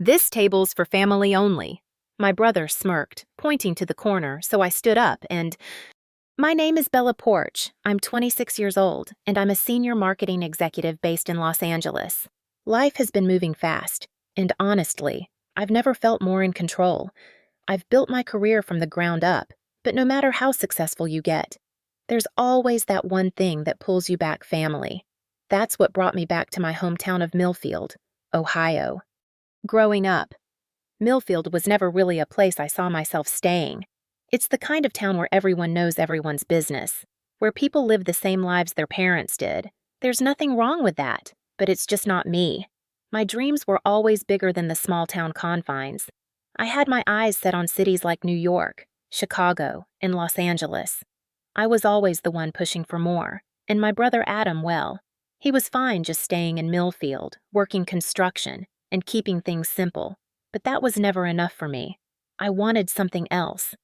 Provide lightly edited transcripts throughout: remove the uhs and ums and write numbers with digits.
This table's for family only. My brother smirked, pointing to the corner, so I stood up and, My name is Bella Porch. I'm 26 years old, and I'm a senior marketing executive based in Los Angeles. Life has been moving fast, and honestly, I've never felt more in control. I've built my career from the ground up, but no matter how successful you get, there's always that one thing that pulls you back: family. That's what brought me back to my hometown of Millfield, Ohio. Growing up, Millfield was never really a place I saw myself staying. It's the kind of town where everyone knows everyone's business, where people live the same lives their parents did. There's nothing wrong with that, but it's just not me. My dreams were always bigger than the small town confines. I had my eyes set on cities like New York, Chicago, and Los Angeles. I was always the one pushing for more, and my brother Adam, well, he was fine just staying in Millfield, working construction, and keeping things simple. But that was never enough for me. I wanted something else.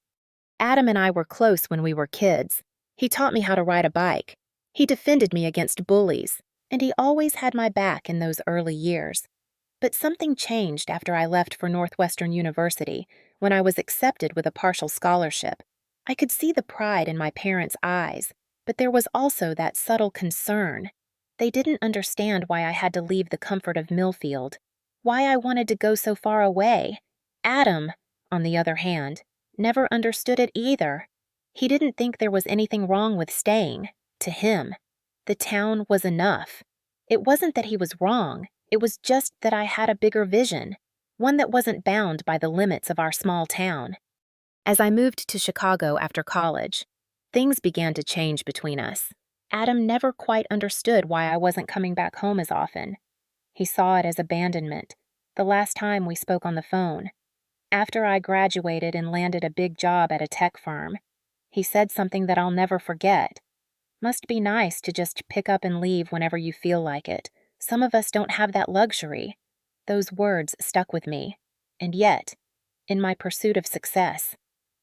Adam and I were close when we were kids. He taught me how to ride a bike. He defended me against bullies, and he always had my back in those early years. But something changed after I left for Northwestern University, when I was accepted with a partial scholarship. I could see the pride in my parents' eyes, but there was also that subtle concern. They didn't understand why I had to leave the comfort of Millfield, why I wanted to go so far away. Adam, on the other hand, never understood it either. He didn't think there was anything wrong with staying. To him, the town was enough. It wasn't that he was wrong, it was just that I had a bigger vision, one that wasn't bound by the limits of our small town. As I moved to Chicago after college, things began to change between us. Adam never quite understood why I wasn't coming back home as often. He saw it as abandonment, the last time we spoke on the phone. After I graduated and landed a big job at a tech firm, he said something that I'll never forget. Must be nice to just pick up and leave whenever you feel like it. Some of us don't have that luxury. Those words stuck with me. And yet, in my pursuit of success,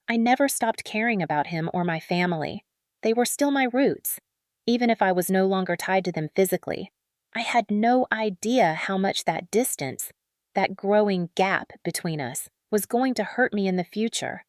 I never stopped caring about him or my family. They were still my roots, even if I was no longer tied to them physically. I had no idea how much that distance, that growing gap between us, was going to hurt me in the future.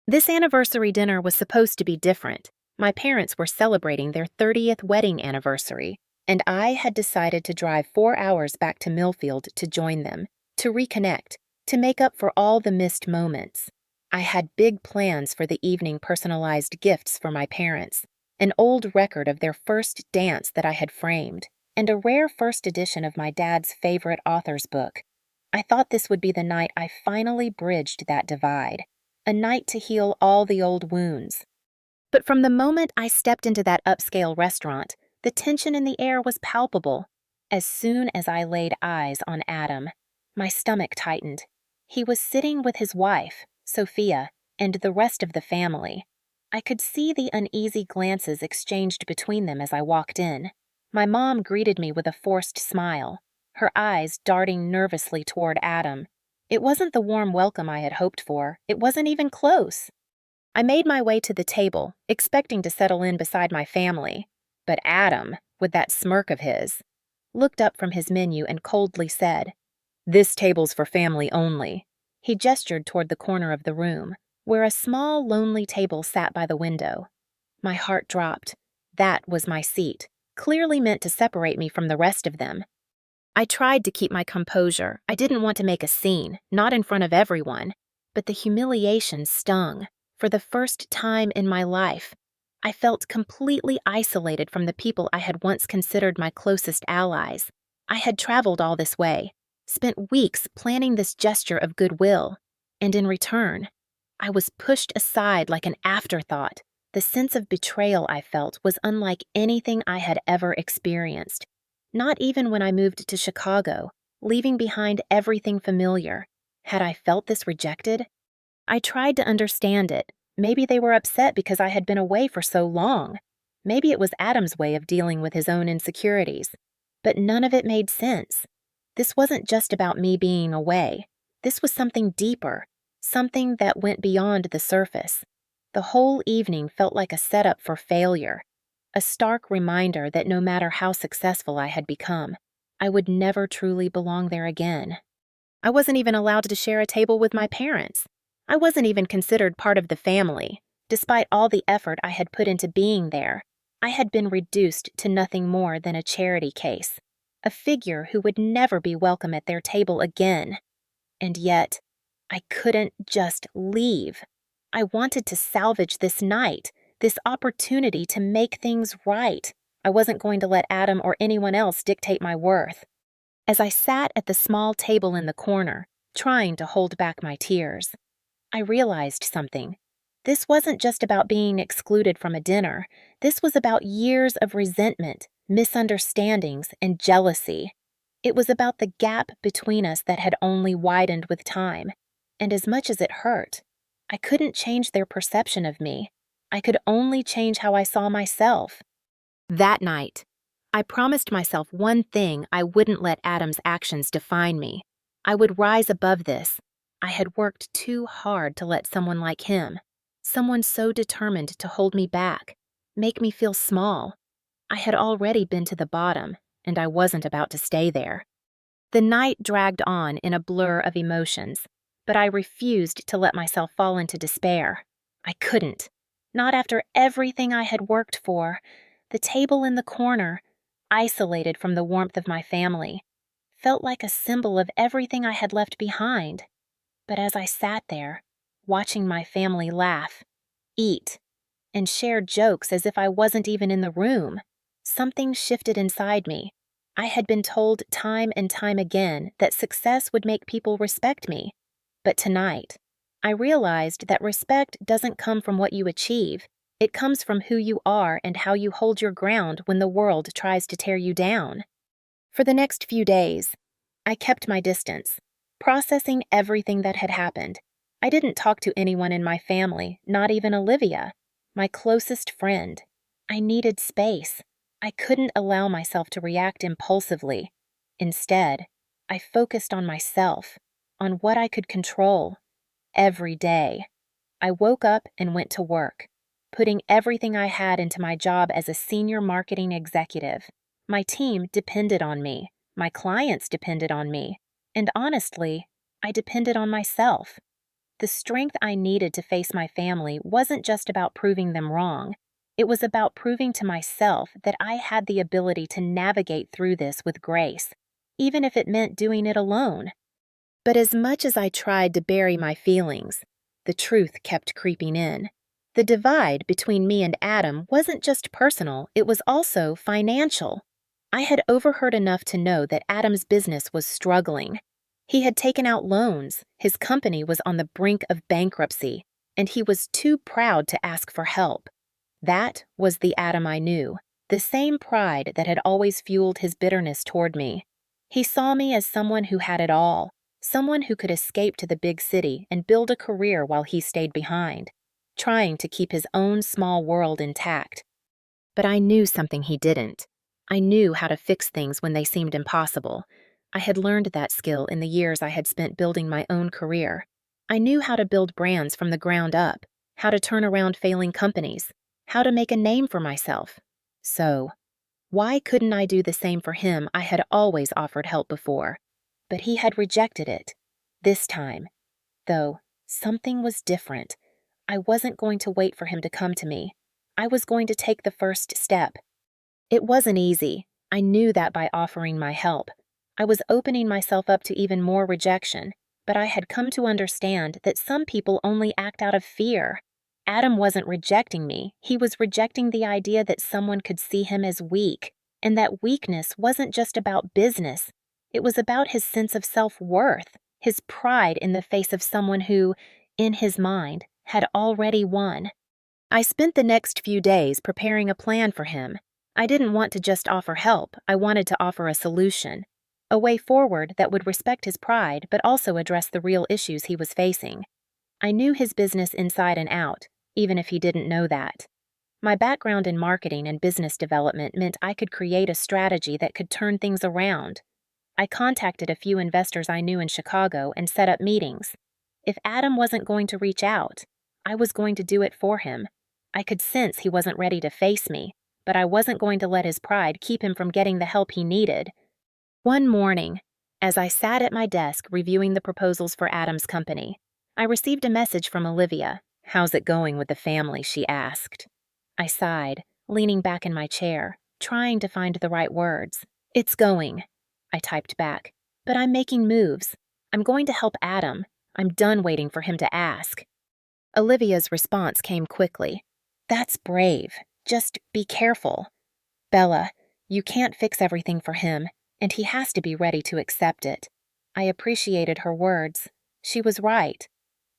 This anniversary dinner was supposed to be different. My parents were celebrating their 30th wedding anniversary, and I had decided to drive 4 hours back to Millfield to join them, to reconnect, to make up for all the missed moments. I had big plans for the evening: personalized gifts for my parents, an old record of their first dance that I had framed, and a rare first edition of my dad's favorite author's book. I thought this would be the night I finally bridged that divide, a night to heal all the old wounds. But from the moment I stepped into that upscale restaurant, the tension in the air was palpable. As soon as I laid eyes on Adam, my stomach tightened. He was sitting with his wife, Sophia, and the rest of the family. I could see the uneasy glances exchanged between them as I walked in. My mom greeted me with a forced smile, her eyes darting nervously toward Adam. It wasn't the warm welcome I had hoped for. It wasn't even close. I made my way to the table, expecting to settle in beside my family. But Adam, with that smirk of his, looked up from his menu and coldly said, "This table's for family only." He gestured toward the corner of the room, where a small, lonely table sat by the window. My heart dropped. That was my seat, clearly meant to separate me from the rest of them. I tried to keep my composure. I didn't want to make a scene, not in front of everyone, but the humiliation stung. For the first time in my life, I felt completely isolated from the people I had once considered my closest allies. I had traveled all this way, spent weeks planning this gesture of goodwill, and in return, I was pushed aside like an afterthought. The sense of betrayal I felt was unlike anything I had ever experienced. Not even when I moved to Chicago, leaving behind everything familiar. Had I felt this rejected? I tried to understand it. Maybe they were upset because I had been away for so long. Maybe it was Adam's way of dealing with his own insecurities. But none of it made sense. This wasn't just about me being away. This was something deeper, something that went beyond the surface. The whole evening felt like a setup for failure, a stark reminder that no matter how successful I had become, I would never truly belong there again. I wasn't even allowed to share a table with my parents. I wasn't even considered part of the family. Despite all the effort I had put into being there, I had been reduced to nothing more than a charity case, a figure who would never be welcome at their table again. And yet, I couldn't just leave. I wanted to salvage this night, this opportunity to make things right. I wasn't going to let Adam or anyone else dictate my worth. As I sat at the small table in the corner, trying to hold back my tears, I realized something. This wasn't just about being excluded from a dinner. This was about years of resentment, misunderstandings, and jealousy. It was about the gap between us that had only widened with time. And as much as it hurt, I couldn't change their perception of me. I could only change how I saw myself. That night, I promised myself one thing: I wouldn't let Adam's actions define me. I would rise above this. I had worked too hard to let someone like him, someone so determined to hold me back, make me feel small. I had already been to the bottom, and I wasn't about to stay there. The night dragged on in a blur of emotions, but I refused to let myself fall into despair. I couldn't. Not after everything I had worked for. The table in the corner, isolated from the warmth of my family, felt like a symbol of everything I had left behind. But as I sat there, watching my family laugh, eat, and share jokes as if I wasn't even in the room, something shifted inside me. I had been told time and time again that success would make people respect me. But tonight, I realized that respect doesn't come from what you achieve. It comes from who you are and how you hold your ground when the world tries to tear you down. For the next few days, I kept my distance, processing everything that had happened. I didn't talk to anyone in my family, not even Olivia, my closest friend. I needed space. I couldn't allow myself to react impulsively. Instead, I focused on myself, on what I could control. Every day, I woke up and went to work, putting everything I had into my job as a senior marketing executive. My team depended on me, my clients depended on me, and honestly, I depended on myself. The strength I needed to face my family wasn't just about proving them wrong. It was about proving to myself that I had the ability to navigate through this with grace, even if it meant doing it alone. But as much as I tried to bury my feelings, the truth kept creeping in. The divide between me and Adam wasn't just personal, it was also financial. I had overheard enough to know that Adam's business was struggling. He had taken out loans, his company was on the brink of bankruptcy, and he was too proud to ask for help. That was the Adam I knew, the same pride that had always fueled his bitterness toward me. He saw me as someone who had it all, someone who could escape to the big city and build a career while he stayed behind, trying to keep his own small world intact. But I knew something he didn't. I knew how to fix things when they seemed impossible. I had learned that skill in the years I had spent building my own career. I knew how to build brands from the ground up, how to turn around failing companies, how to make a name for myself. So, why couldn't I do the same for him? I had always offered help before, but he had rejected it. This time, though, something was different. I wasn't going to wait for him to come to me. I was going to take the first step. It wasn't easy. I knew that by offering my help. I was opening myself up to even more rejection, but I had come to understand that some people only act out of fear. Adam wasn't rejecting me. He was rejecting the idea that someone could see him as weak, and that weakness wasn't just about business. It was about his sense of self-worth, his pride in the face of someone who, in his mind, had already won. I spent the next few days preparing a plan for him. I didn't want to just offer help, I wanted to offer a solution. A way forward that would respect his pride but also address the real issues he was facing. I knew his business inside and out, even if he didn't know that. My background in marketing and business development meant I could create a strategy that could turn things around. I contacted a few investors I knew in Chicago and set up meetings. If Adam wasn't going to reach out, I was going to do it for him. I could sense he wasn't ready to face me, but I wasn't going to let his pride keep him from getting the help he needed. One morning, As I sat at my desk reviewing the proposals for Adam's company, I received a message from Olivia. "How's it going with the family?" she asked. I sighed, leaning back in my chair, trying to find the right words. "It's going," I typed back. "But I'm making moves. I'm going to help Adam. I'm done waiting for him to ask." Olivia's response came quickly. "That's brave. Just be careful. Bella, you can't fix everything for him, and he has to be ready to accept it." I appreciated her words. She was right.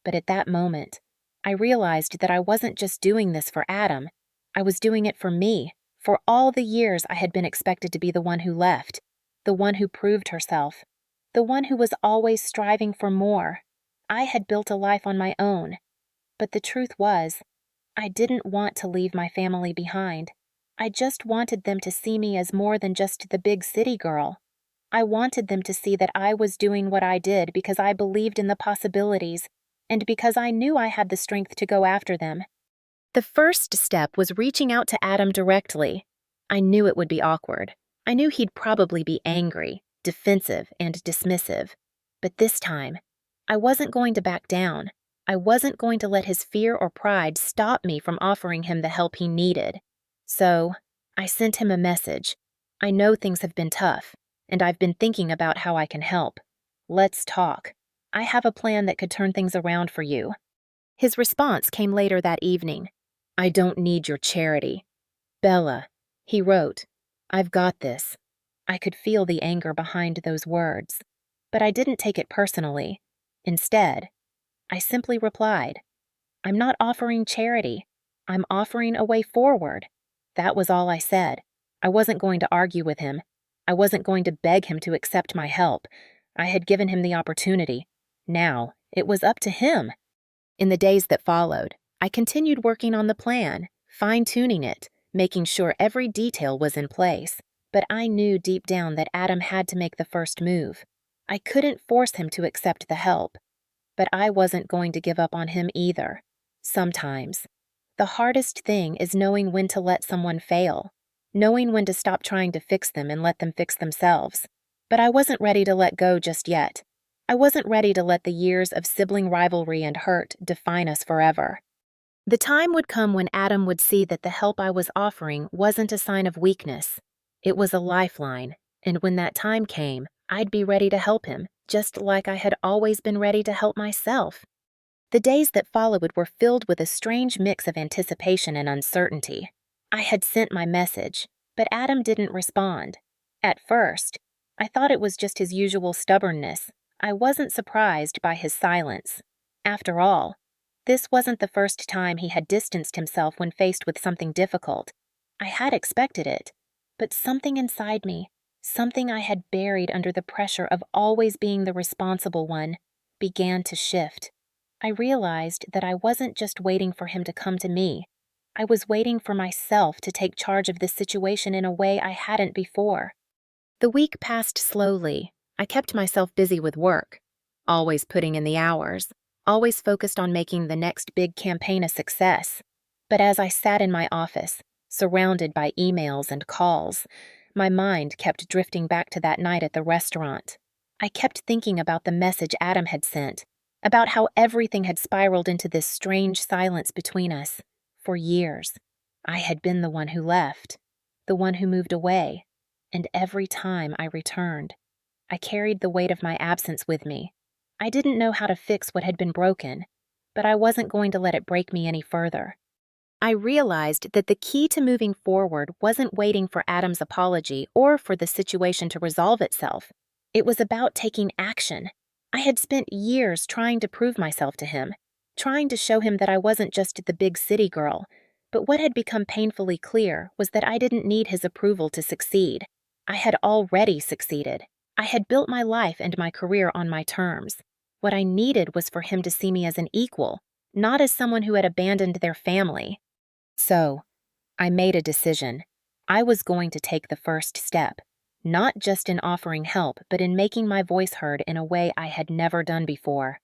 But at that moment, I realized that I wasn't just doing this for Adam. I was doing it for me, for all the years I had been expected to be the one who left, the one who proved herself, the one who was always striving for more. I had built a life on my own. But the truth was, I didn't want to leave my family behind. I just wanted them to see me as more than just the big city girl. I wanted them to see that I was doing what I did because I believed in the possibilities and because I knew I had the strength to go after them. The first step was reaching out to Adam directly. I knew it would be awkward. I knew he'd probably be angry, defensive, and dismissive. But this time, I wasn't going to back down. I wasn't going to let his fear or pride stop me from offering him the help he needed. So, I sent him a message. "I know things have been tough, and I've been thinking about how I can help. Let's talk. I have a plan that could turn things around for you." His response came later that evening. "I don't need your charity. Bella," he wrote, "I've got this." I could feel the anger behind those words, but I didn't take it personally. Instead, I simply replied, "I'm not offering charity. I'm offering a way forward." That was all I said. I wasn't going to argue with him. I wasn't going to beg him to accept my help. I had given him the opportunity. Now, it was up to him. In the days that followed, I continued working on the plan, fine-tuning it, making sure every detail was in place. But I knew deep down that Adam had to make the first move. I couldn't force him to accept the help. But I wasn't going to give up on him either. Sometimes, the hardest thing is knowing when to let someone fail, knowing when to stop trying to fix them and let them fix themselves. But I wasn't ready to let go just yet. I wasn't ready to let the years of sibling rivalry and hurt define us forever. The time would come when Adam would see that the help I was offering wasn't a sign of weakness. It was a lifeline, and when that time came, I'd be ready to help him, just like I had always been ready to help myself. The days that followed were filled with a strange mix of anticipation and uncertainty. I had sent my message, but Adam didn't respond. At first, I thought it was just his usual stubbornness. I wasn't surprised by his silence. After all, this wasn't the first time he had distanced himself when faced with something difficult. I had expected it, but something inside me, something I had buried under the pressure of always being the responsible one, began to shift. I realized that I wasn't just waiting for him to come to me. I was waiting for myself to take charge of this situation in a way I hadn't before. The week passed slowly. I kept myself busy with work, always putting in the hours, always focused on making the next big campaign a success. But as I sat in my office, surrounded by emails and calls, my mind kept drifting back to that night at the restaurant. I kept thinking about the message Adam had sent, about how everything had spiraled into this strange silence between us. For years, I had been the one who left, the one who moved away, and every time I returned, I carried the weight of my absence with me. I didn't know how to fix what had been broken, but I wasn't going to let it break me any further. I realized that the key to moving forward wasn't waiting for Adam's apology or for the situation to resolve itself. It was about taking action. I had spent years trying to prove myself to him, trying to show him that I wasn't just the big city girl, but what had become painfully clear was that I didn't need his approval to succeed. I had already succeeded. I had built my life and my career on my terms. What I needed was for him to see me as an equal, not as someone who had abandoned their family. So, I made a decision. I was going to take the first step, not just in offering help, but in making my voice heard in a way I had never done before.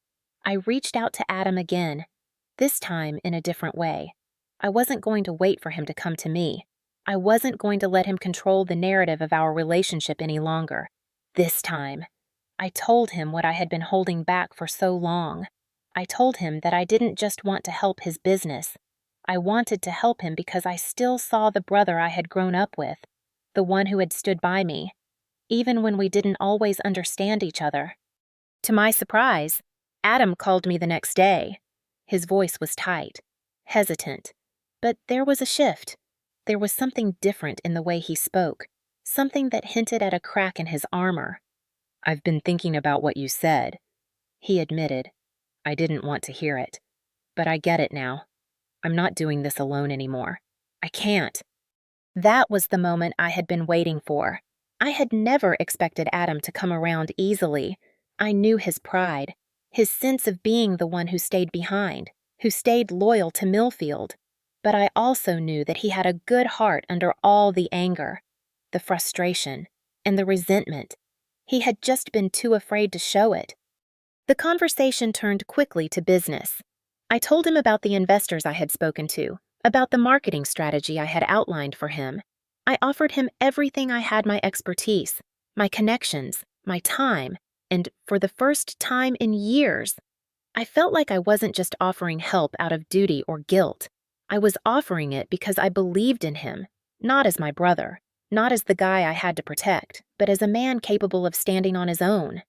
I reached out to Adam again, this time in a different way. I wasn't going to wait for him to come to me. I wasn't going to let him control the narrative of our relationship any longer. This time, I told him what I had been holding back for so long. I told him that I didn't just want to help his business. I wanted to help him because I still saw the brother I had grown up with, the one who had stood by me, even when we didn't always understand each other. To my surprise, Adam called me the next day. His voice was tight, hesitant, but there was a shift. There was something different in the way he spoke, something that hinted at a crack in his armor. "I've been thinking about what you said," he admitted. "I didn't want to hear it, but I get it now. I'm not doing this alone anymore. I can't." That was the moment I had been waiting for. I had never expected Adam to come around easily. I knew his pride, his sense of being the one who stayed behind, who stayed loyal to Millfield. But I also knew that he had a good heart under all the anger, the frustration, and the resentment. He had just been too afraid to show it. The conversation turned quickly to business. I told him about the investors I had spoken to, about the marketing strategy I had outlined for him. I offered him everything I had: my expertise, my connections, my time, and for the first time in years, I felt like I wasn't just offering help out of duty or guilt. I was offering it because I believed in him, not as my brother, not as the guy I had to protect, but as a man capable of standing on his own.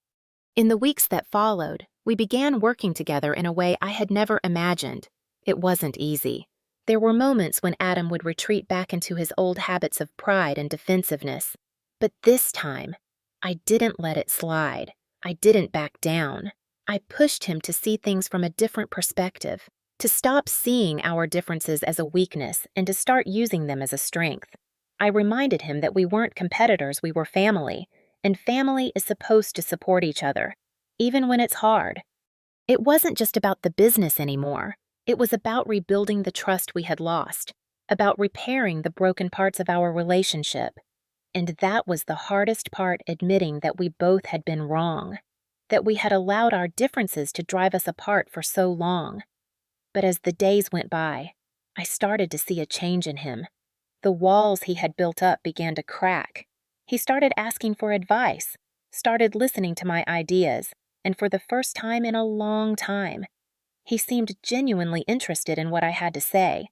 In the weeks that followed, we began working together in a way I had never imagined. It wasn't easy. There were moments when Adam would retreat back into his old habits of pride and defensiveness. But this time, I didn't let it slide. I didn't back down. I pushed him to see things from a different perspective, to stop seeing our differences as a weakness and to start using them as a strength. I reminded him that we weren't competitors, we were family, and family is supposed to support each other, even when it's hard. It wasn't just about the business anymore. It was about rebuilding the trust we had lost, about repairing the broken parts of our relationship. And that was the hardest part, admitting that we both had been wrong, that we had allowed our differences to drive us apart for so long. But as the days went by, I started to see a change in him. The walls he had built up began to crack. He started asking for advice, started listening to my ideas, and for the first time in a long time, he seemed genuinely interested in what I had to say.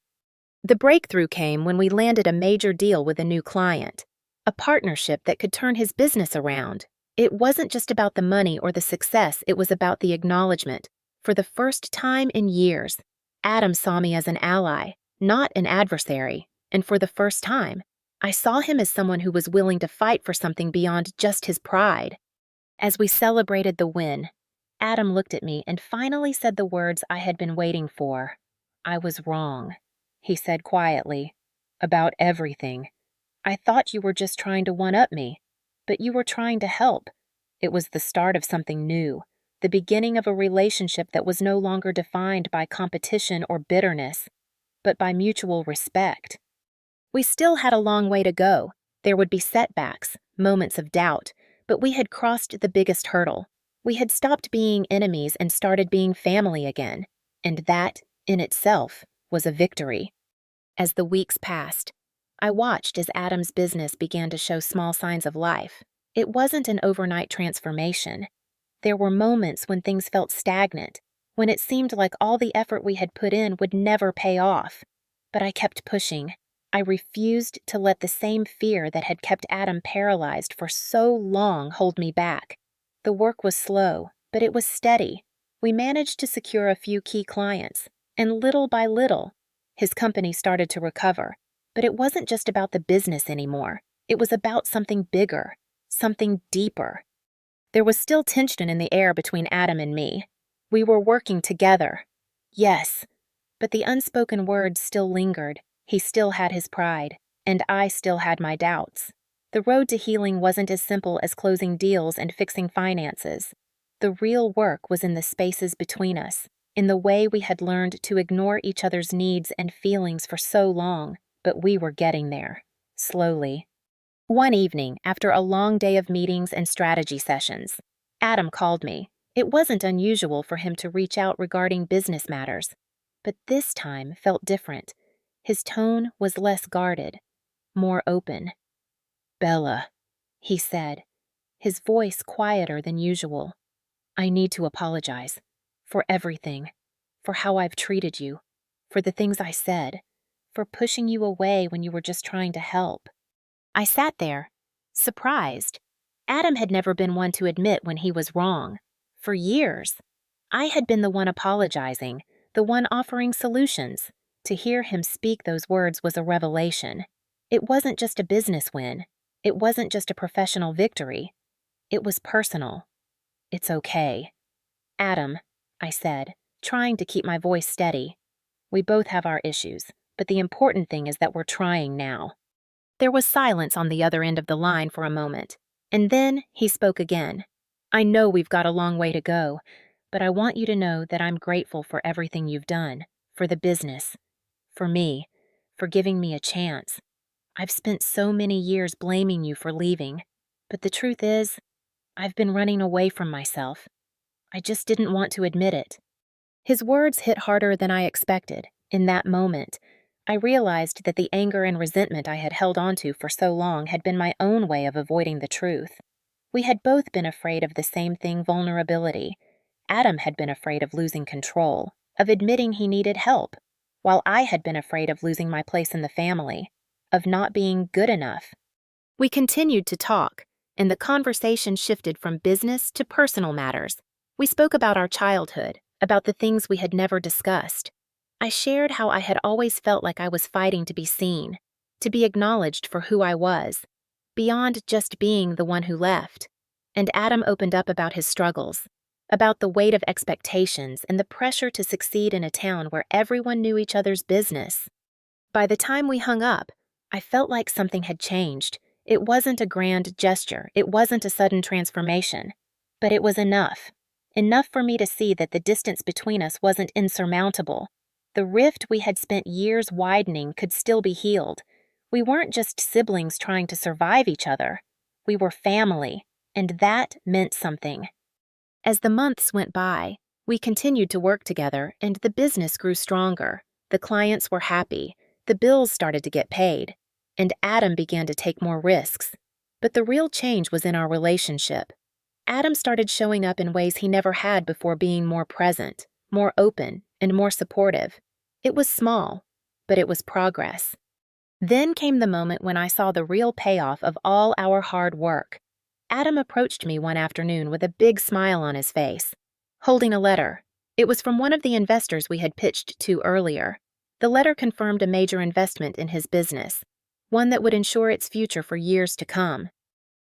The breakthrough came when we landed a major deal with a new client, a partnership that could turn his business around. It wasn't just about the money or the success, it was about the acknowledgement. For the first time in years, Adam saw me as an ally, not an adversary, and for the first time, I saw him as someone who was willing to fight for something beyond just his pride. As we celebrated the win, Adam looked at me and finally said the words I had been waiting for. "I was wrong," he said quietly, "about everything. I thought you were just trying to one-up me, but you were trying to help. It was the start of something new, the beginning of a relationship that was no longer defined by competition or bitterness, but by mutual respect." We still had a long way to go. There would be setbacks, moments of doubt, but we had crossed the biggest hurdle. We had stopped being enemies and started being family again, and that, in itself, was a victory. As the weeks passed, I watched as Adam's business began to show small signs of life. It wasn't an overnight transformation. There were moments when things felt stagnant, when it seemed like all the effort we had put in would never pay off. But I kept pushing. I refused to let the same fear that had kept Adam paralyzed for so long hold me back. The work was slow, but it was steady. We managed to secure a few key clients, and little by little, his company started to recover. But it wasn't just about the business anymore. It was about something bigger, something deeper. There was still tension in the air between Adam and me. We were working together. Yes, but the unspoken words still lingered. He still had his pride, and I still had my doubts. The road to healing wasn't as simple as closing deals and fixing finances. The real work was in the spaces between us, in the way we had learned to ignore each other's needs and feelings for so long, but we were getting there, slowly. One evening, after a long day of meetings and strategy sessions, Adam called me. It wasn't unusual for him to reach out regarding business matters, but this time felt different. His tone was less guarded, more open. "Bella," he said, his voice quieter than usual. "I need to apologize. For everything. For how I've treated you. For the things I said. For pushing you away when you were just trying to help." I sat there, surprised. Adam had never been one to admit when he was wrong. For years, I had been the one apologizing, the one offering solutions. To hear him speak those words was a revelation. It wasn't just a business win. It wasn't just a professional victory. It was personal. "It's okay." "Adam," I said, trying to keep my voice steady. "We both have our issues, but the important thing is that we're trying now." There was silence on the other end of the line for a moment, and then he spoke again. "I know we've got a long way to go, but I want you to know that I'm grateful for everything you've done, for the business, for me, for giving me a chance. I've spent so many years blaming you for leaving, but the truth is, I've been running away from myself. I just didn't want to admit it." His words hit harder than I expected. In that moment, I realized that the anger and resentment I had held onto for so long had been my own way of avoiding the truth. We had both been afraid of the same thing: vulnerability. Adam had been afraid of losing control, of admitting he needed help, while I had been afraid of losing my place in the family, of not being good enough. We continued to talk, and the conversation shifted from business to personal matters. We spoke about our childhood, about the things we had never discussed. I shared how I had always felt like I was fighting to be seen, to be acknowledged for who I was, beyond just being the one who left. And Adam opened up about his struggles, about the weight of expectations and the pressure to succeed in a town where everyone knew each other's business. By the time we hung up, I felt like something had changed. It wasn't a grand gesture, it wasn't a sudden transformation, but it was enough. Enough for me to see that the distance between us wasn't insurmountable. The rift we had spent years widening could still be healed. We weren't just siblings trying to survive each other. We were family, and that meant something. As the months went by, we continued to work together, and the business grew stronger. The clients were happy, the bills started to get paid, and Adam began to take more risks. But the real change was in our relationship. Adam started showing up in ways he never had before, being more present, more open, and more supportive. It was small, but it was progress. Then came the moment when I saw the real payoff of all our hard work. Adam approached me one afternoon with a big smile on his face, holding a letter. It was from one of the investors we had pitched to earlier. The letter confirmed a major investment in his business, one that would ensure its future for years to come.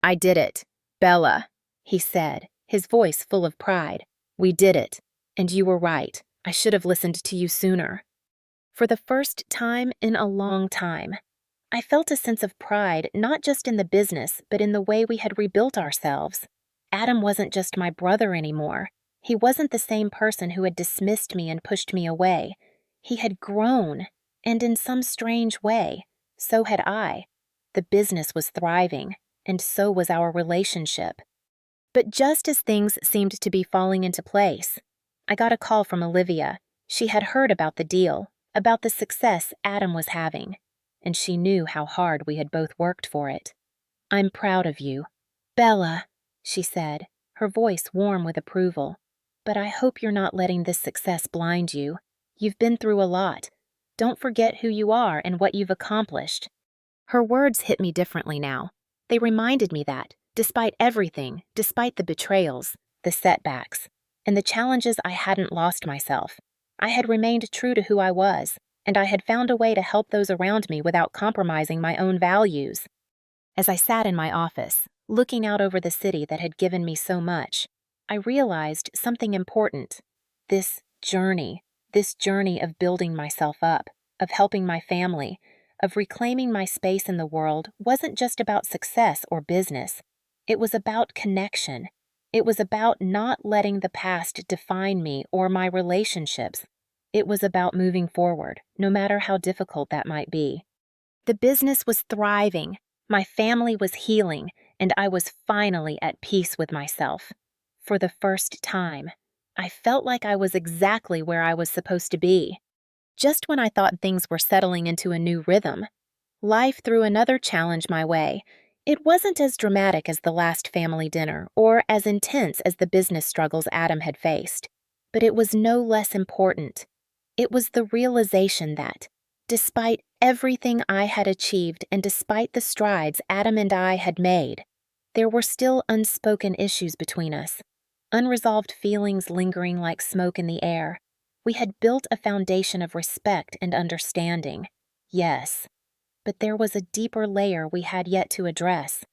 "I did it, Bella," he said, his voice full of pride. "We did it, and you were right. I should have listened to you sooner." For the first time in a long time, I felt a sense of pride, not just in the business, but in the way we had rebuilt ourselves. Adam wasn't just my brother anymore. He wasn't the same person who had dismissed me and pushed me away. He had grown, and in some strange way, so had I. The business was thriving, and so was our relationship. But just as things seemed to be falling into place, I got a call from Olivia. She had heard about the deal, about the success Adam was having, and she knew how hard we had both worked for it. "I'm proud of you, Bella," she said, her voice warm with approval. "But I hope you're not letting this success blind you. You've been through a lot. Don't forget who you are and what you've accomplished." Her words hit me differently now. They reminded me that, despite everything, despite the betrayals, the setbacks, and the challenges, I hadn't lost myself. I had remained true to who I was, and I had found a way to help those around me without compromising my own values. As I sat in my office, looking out over the city that had given me so much, I realized something important. This journey of building myself up, of helping my family, of reclaiming my space in the world, wasn't just about success or business. It was about connection. It was about not letting the past define me or my relationships. It was about moving forward, no matter how difficult that might be. The business was thriving, my family was healing, and I was finally at peace with myself. For the first time, I felt like I was exactly where I was supposed to be. Just when I thought things were settling into a new rhythm, life threw another challenge my way. It wasn't as dramatic as the last family dinner or as intense as the business struggles Adam had faced, but it was no less important. It was the realization that, despite everything I had achieved and despite the strides Adam and I had made, there were still unspoken issues between us, unresolved feelings lingering like smoke in the air. We had built a foundation of respect and understanding, yes, but there was a deeper layer we had yet to address.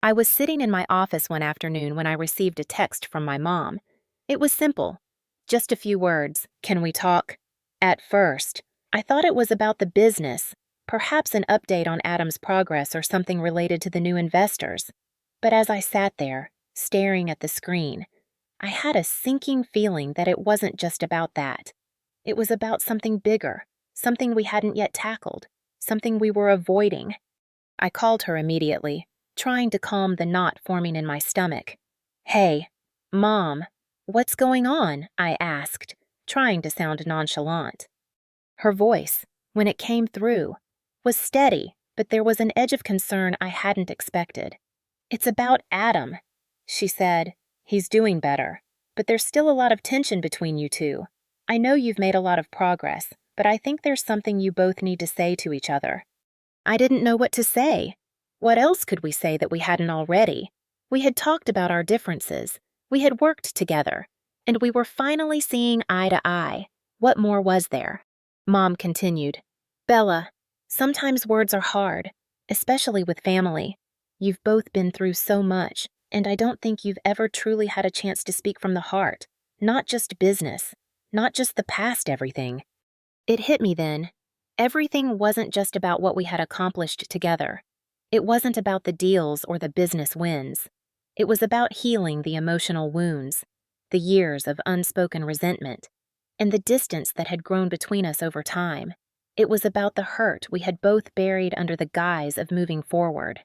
I was sitting in my office one afternoon when I received a text from my mom. It was simple, just a few words. "Can we talk?" At first, I thought it was about the business, perhaps an update on Adam's progress or something related to the new investors. But as I sat there, staring at the screen, I had a sinking feeling that it wasn't just about that. It was about something bigger, something we hadn't yet tackled, something we were avoiding. I called her immediately, trying to calm the knot forming in my stomach. "Hey, Mom, what's going on?" I asked, trying to sound nonchalant. Her voice, when it came through, was steady, but there was an edge of concern I hadn't expected. "It's about Adam," she said. "He's doing better, but there's still a lot of tension between you two. I know you've made a lot of progress, but I think there's something you both need to say to each other." I didn't know what to say. What else could we say that we hadn't already? We had talked about our differences. We had worked together. And we were finally seeing eye to eye. What more was there? Mom continued. "Bella, sometimes words are hard, especially with family. You've both been through so much, and I don't think you've ever truly had a chance to speak from the heart. Not just business. Not just the past everything." It hit me then. Everything wasn't just about what we had accomplished together. It wasn't about the deals or the business wins. It was about healing the emotional wounds, the years of unspoken resentment, and the distance that had grown between us over time. It was about the hurt we had both buried under the guise of moving forward.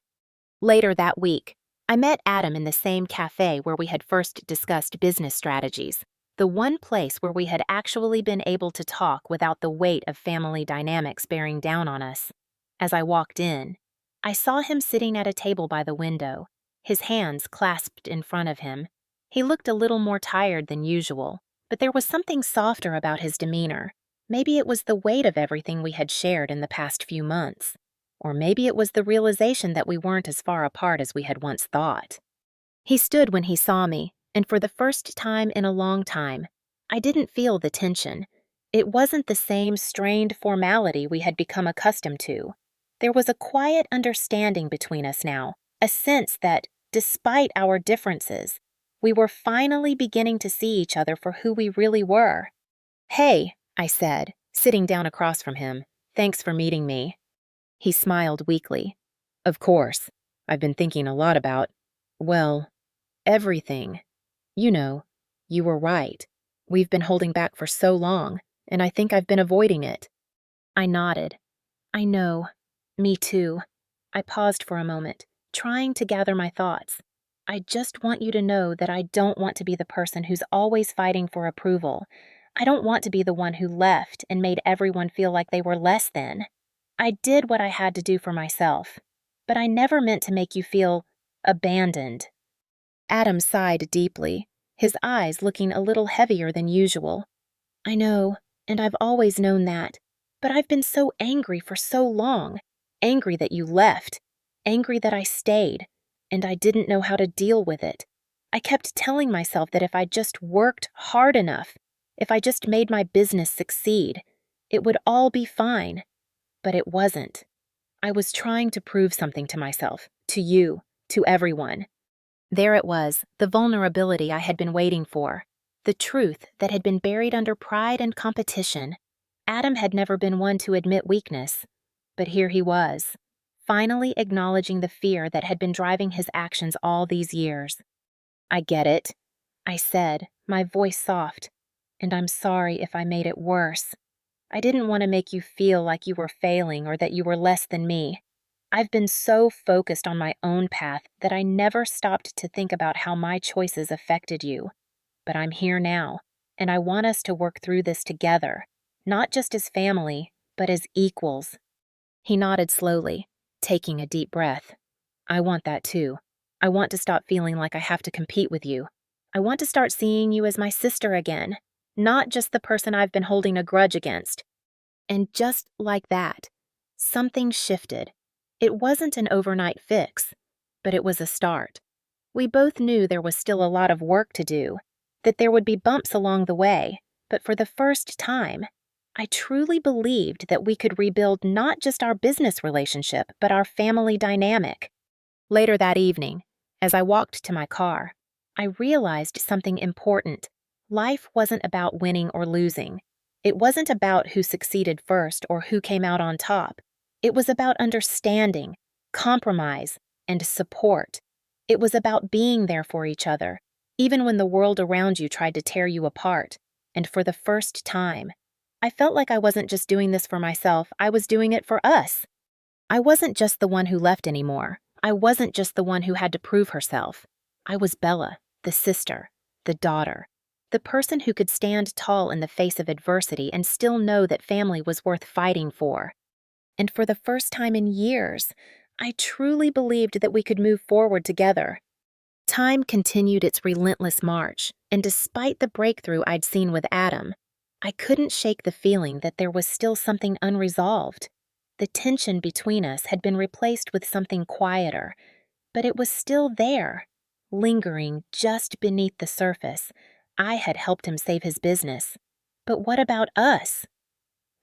Later that week, I met Adam in the same cafe where we had first discussed business strategies, the one place where we had actually been able to talk without the weight of family dynamics bearing down on us. As I walked in, I saw him sitting at a table by the window, his hands clasped in front of him. He looked a little more tired than usual, but there was something softer about his demeanor. Maybe it was the weight of everything we had shared in the past few months. Or maybe it was the realization that we weren't as far apart as we had once thought. He stood when he saw me, and for the first time in a long time, I didn't feel the tension. It wasn't the same strained formality we had become accustomed to. There was a quiet understanding between us now, a sense that, despite our differences, we were finally beginning to see each other for who we really were. "Hey," I said, sitting down across from him. "Thanks for meeting me." He smiled weakly. "Of course. I've been thinking a lot about, well, everything. You know, you were right. We've been holding back for so long, and I think I've been avoiding it." I nodded. "I know. Me too." I paused for a moment, trying to gather my thoughts. "I just want you to know that I don't want to be the person who's always fighting for approval. I don't want to be the one who left and made everyone feel like they were less than. I did what I had to do for myself, but I never meant to make you feel abandoned." Adam sighed deeply, his eyes looking a little heavier than usual. "I know, and I've always known that, but I've been so angry for so long. Angry that you left, angry that I stayed, and I didn't know how to deal with it. I kept telling myself that if I just worked hard enough, if I just made my business succeed, it would all be fine. But it wasn't. I was trying to prove something to myself, to you, to everyone." There it was, the vulnerability I had been waiting for, the truth that had been buried under pride and competition. Adam had never been one to admit weakness, but here he was, finally acknowledging the fear that had been driving his actions all these years. "I get it," I said, my voice soft, "and I'm sorry if I made it worse. I didn't want to make you feel like you were failing or that you were less than me. I've been so focused on my own path that I never stopped to think about how my choices affected you. But I'm here now, and I want us to work through this together, not just as family, but as equals." He nodded slowly, taking a deep breath. I want that too. I want to stop feeling like I have to compete with you. I want to start seeing you as my sister again, not just the person I've been holding a grudge against. And just like that, something shifted. It wasn't an overnight fix, but it was a start. We both knew there was still a lot of work to do, that there would be bumps along the way, but for the first time, I truly believed that we could rebuild not just our business relationship, but our family dynamic. Later that evening, as I walked to my car, I realized something important. Life wasn't about winning or losing. It wasn't about who succeeded first or who came out on top. It was about understanding, compromise, and support. It was about being there for each other, even when the world around you tried to tear you apart. And for the first time, I felt like I wasn't just doing this for myself, I was doing it for us. I wasn't just the one who left anymore. I wasn't just the one who had to prove herself. I was Bella, the sister, the daughter, the person who could stand tall in the face of adversity and still know that family was worth fighting for. And for the first time in years, I truly believed that we could move forward together. Time continued its relentless march, and despite the breakthrough I'd seen with Adam, I couldn't shake the feeling that there was still something unresolved. The tension between us had been replaced with something quieter, but it was still there, lingering just beneath the surface. I had helped him save his business. But what about us?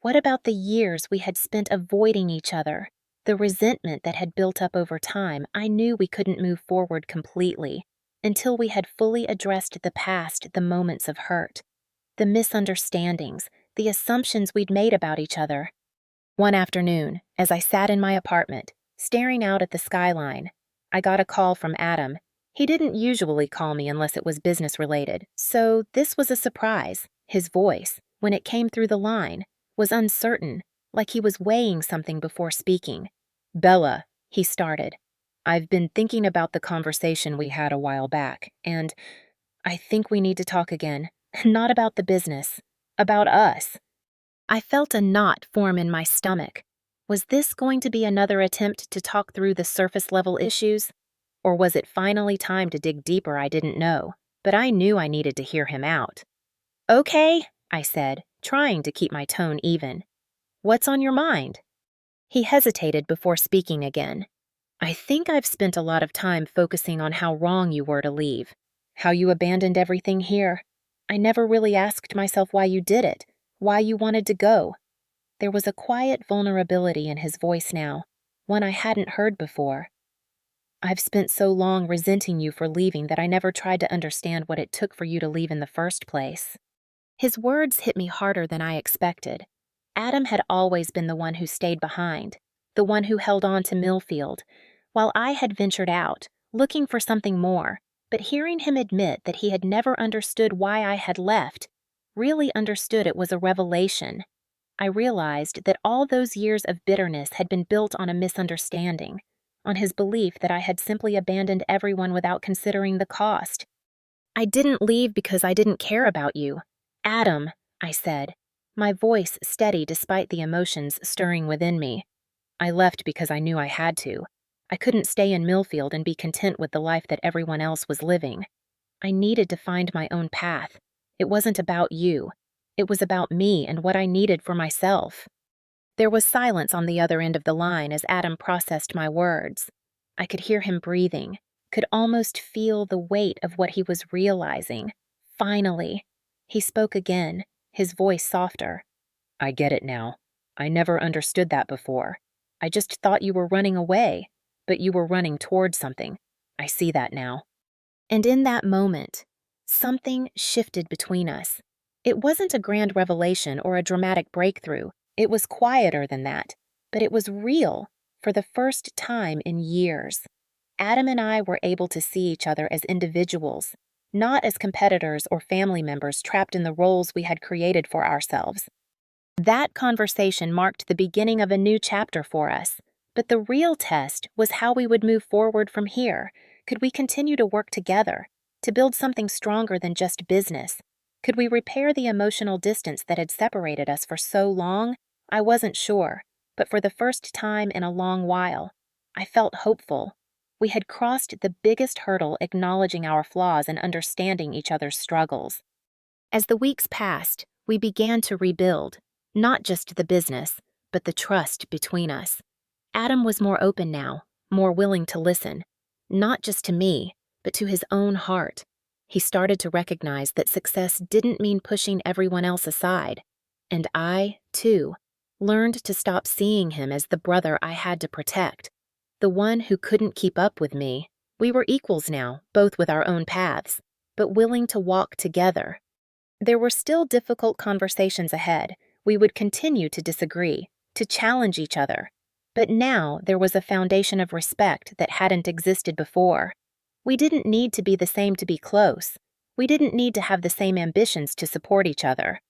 What about the years we had spent avoiding each other? The resentment that had built up over time. I knew we couldn't move forward completely until we had fully addressed the past, the moments of hurt, the misunderstandings, the assumptions we'd made about each other. One afternoon, as I sat in my apartment, staring out at the skyline, I got a call from Adam. He didn't usually call me unless it was business-related, so this was a surprise. His voice, when it came through the line, was uncertain, like he was weighing something before speaking. "Bella," he started, "I've been thinking about the conversation we had a while back, and I think we need to talk again. Not about the business, about us." I felt a knot form in my stomach. Was this going to be another attempt to talk through the surface-level issues? Or was it finally time to dig deeper? I didn't know, but I knew I needed to hear him out. "Okay," I said, trying to keep my tone even. "What's on your mind?" He hesitated before speaking again. "I think I've spent a lot of time focusing on how wrong you were to leave, how you abandoned everything here. I never really asked myself why you did it, why you wanted to go." There was a quiet vulnerability in his voice now, one I hadn't heard before. "I've spent so long resenting you for leaving that I never tried to understand what it took for you to leave in the first place." His words hit me harder than I expected. Adam had always been the one who stayed behind, the one who held on to Millfield, while I had ventured out, looking for something more. But hearing him admit that he had never understood why I had left, really understood it, was a revelation. I realized that all those years of bitterness had been built on a misunderstanding, on his belief that I had simply abandoned everyone without considering the cost. "I didn't leave because I didn't care about you, Adam," I said, my voice steady despite the emotions stirring within me. "I left because I knew I had to. I couldn't stay in Millfield and be content with the life that everyone else was living. I needed to find my own path. It wasn't about you. It was about me and what I needed for myself." There was silence on the other end of the line as Adam processed my words. I could hear him breathing, could almost feel the weight of what he was realizing. Finally, he spoke again, his voice softer. "I get it now. I never understood that before. I just thought you were running away, but you were running towards something. I see that now." And in that moment, something shifted between us. It wasn't a grand revelation or a dramatic breakthrough. It was quieter than that, but it was real for the first time in years. Adam and I were able to see each other as individuals, not as competitors or family members trapped in the roles we had created for ourselves. That conversation marked the beginning of a new chapter for us, but the real test was how we would move forward from here. Could we continue to work together, to build something stronger than just business? Could we repair the emotional distance that had separated us for so long? I wasn't sure, but for the first time in a long while, I felt hopeful. We had crossed the biggest hurdle, acknowledging our flaws and understanding each other's struggles. As the weeks passed, we began to rebuild, not just the business, but the trust between us. Adam was more open now, more willing to listen, not just to me, but to his own heart. He started to recognize that success didn't mean pushing everyone else aside. And I, too, learned to stop seeing him as the brother I had to protect, the one who couldn't keep up with me. We were equals now, both with our own paths, but willing to walk together. There were still difficult conversations ahead. We would continue to disagree, to challenge each other. But now there was a foundation of respect that hadn't existed before. We didn't need to be the same to be close. We didn't need to have the same ambitions to support each other.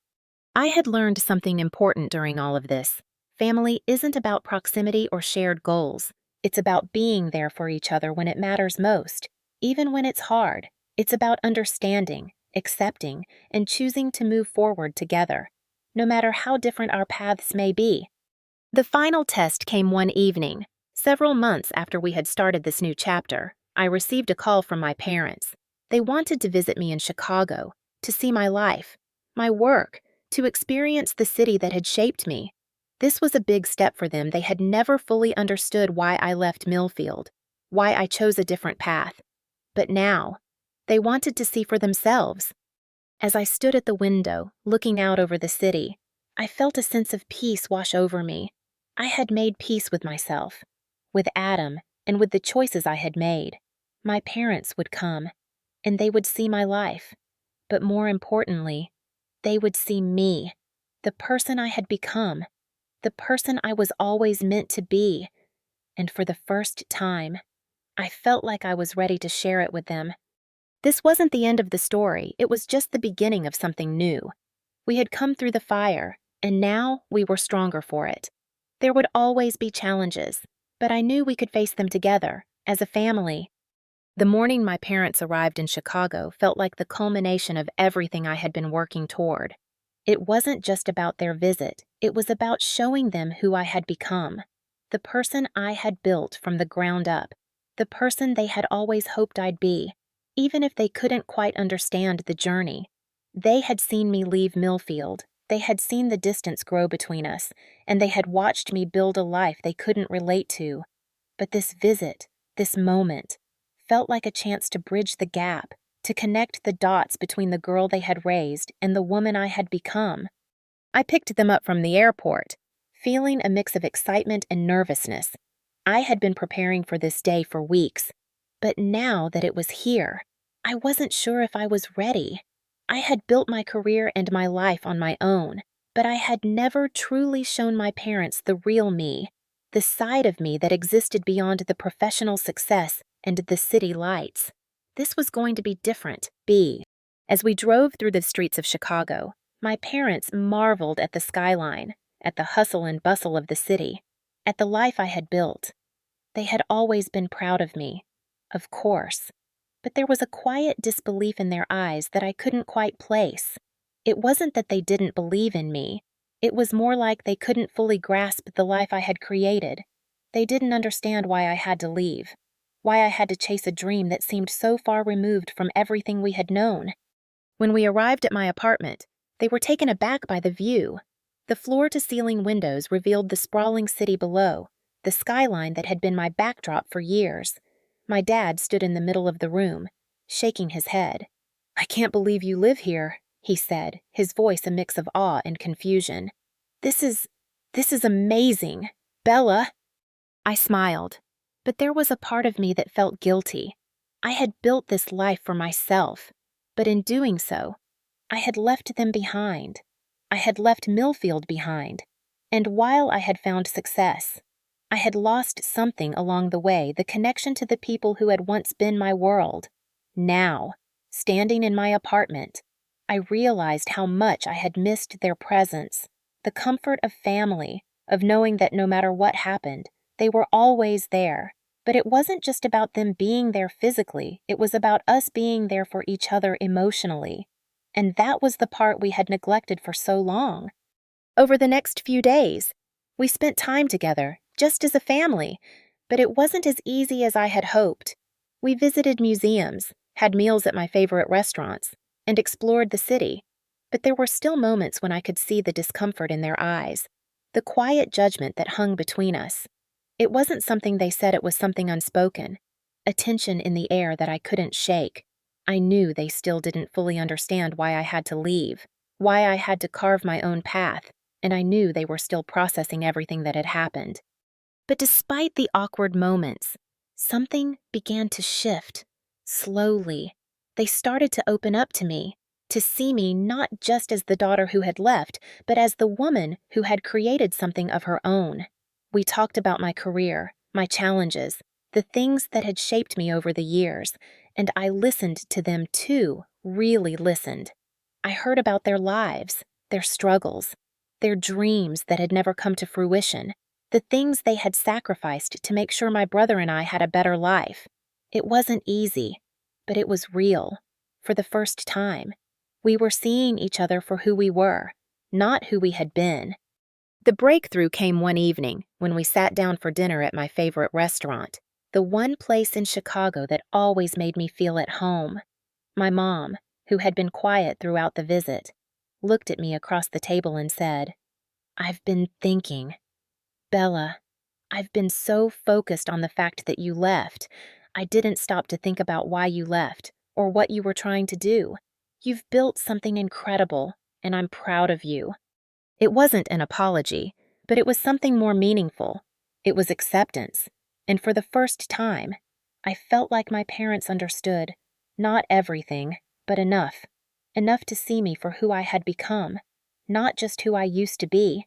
I had learned something important during all of this. Family isn't about proximity or shared goals. It's about being there for each other when it matters most, even when it's hard. It's about understanding, accepting, and choosing to move forward together, no matter how different our paths may be. The final test came one evening. Several months after we had started this new chapter, I received a call from my parents. They wanted to visit me in Chicago, to see my life, my work, to experience the city that had shaped me. This was a big step for them. They had never fully understood why I left Millfield, why I chose a different path. But now, they wanted to see for themselves. As I stood at the window, looking out over the city, I felt a sense of peace wash over me. I had made peace with myself, with Adam, and with the choices I had made. My parents would come, and they would see my life. But more importantly, they would see me, the person I had become, the person I was always meant to be. And for the first time, I felt like I was ready to share it with them. This wasn't the end of the story. It was just the beginning of something new. We had come through the fire, and now we were stronger for it. There would always be challenges, but I knew we could face them together, as a family. The morning my parents arrived in Chicago felt like the culmination of everything I had been working toward. It wasn't just about their visit, it was about showing them who I had become, the person I had built from the ground up, the person they had always hoped I'd be, even if they couldn't quite understand the journey. They had seen me leave Millfield, they had seen the distance grow between us, and they had watched me build a life they couldn't relate to. But this visit, this moment, felt like a chance to bridge the gap, to connect the dots between the girl they had raised and the woman I had become. I picked them up from the airport, feeling a mix of excitement and nervousness. I had been preparing for this day for weeks, but now that it was here, I wasn't sure if I was ready. I had built my career and my life on my own, but I had never truly shown my parents the real me, the side of me that existed beyond the professional success and the city lights. This was going to be different. As we drove through the streets of Chicago, my parents marveled at the skyline, at the hustle and bustle of the city, at the life I had built. They had always been proud of me, of course, but there was a quiet disbelief in their eyes that I couldn't quite place. It wasn't that they didn't believe in me. It was more like they couldn't fully grasp the life I had created. They didn't understand why I had to leave, why I had to chase a dream that seemed so far removed from everything we had known. When we arrived at my apartment, they were taken aback by the view. The floor-to-ceiling windows revealed the sprawling city below, the skyline that had been my backdrop for years. My dad stood in the middle of the room, shaking his head. "I can't believe you live here," he said, his voice a mix of awe and confusion. This is amazing, Bella." I smiled, but there was a part of me that felt guilty. I had built this life for myself, but in doing so, I had left them behind. I had left Millfield behind, and while I had found success, I had lost something along the way, the connection to the people who had once been my world. Now, standing in my apartment, I realized how much I had missed their presence, the comfort of family, of knowing that no matter what happened, they were always there. But it wasn't just about them being there physically, it was about us being there for each other emotionally. And that was the part we had neglected for so long. Over the next few days, we spent time together, just as a family. But it wasn't as easy as I had hoped. We visited museums, had meals at my favorite restaurants, and explored the city. But there were still moments when I could see the discomfort in their eyes, the quiet judgment that hung between us. It wasn't something they said, it was something unspoken, a tension in the air that I couldn't shake. I knew they still didn't fully understand why I had to leave, why I had to carve my own path, and I knew they were still processing everything that had happened. But despite the awkward moments, something began to shift, slowly. They started to open up to me, to see me not just as the daughter who had left, but as the woman who had created something of her own. We talked about my career, my challenges, the things that had shaped me over the years, and I listened to them too, really listened. I heard about their lives, their struggles, their dreams that had never come to fruition, the things they had sacrificed to make sure my brother and I had a better life. It wasn't easy, but it was real. For the first time, we were seeing each other for who we were, not who we had been. The breakthrough came one evening when we sat down for dinner at my favorite restaurant, the one place in Chicago that always made me feel at home. My mom, who had been quiet throughout the visit, looked at me across the table and said, "I've been thinking. Bella, I've been so focused on the fact that you left, I didn't stop to think about why you left or what you were trying to do. You've built something incredible, and I'm proud of you." It wasn't an apology, but it was something more meaningful. It was acceptance, and for the first time, I felt like my parents understood, not everything, but enough. Enough to see me for who I had become, not just who I used to be.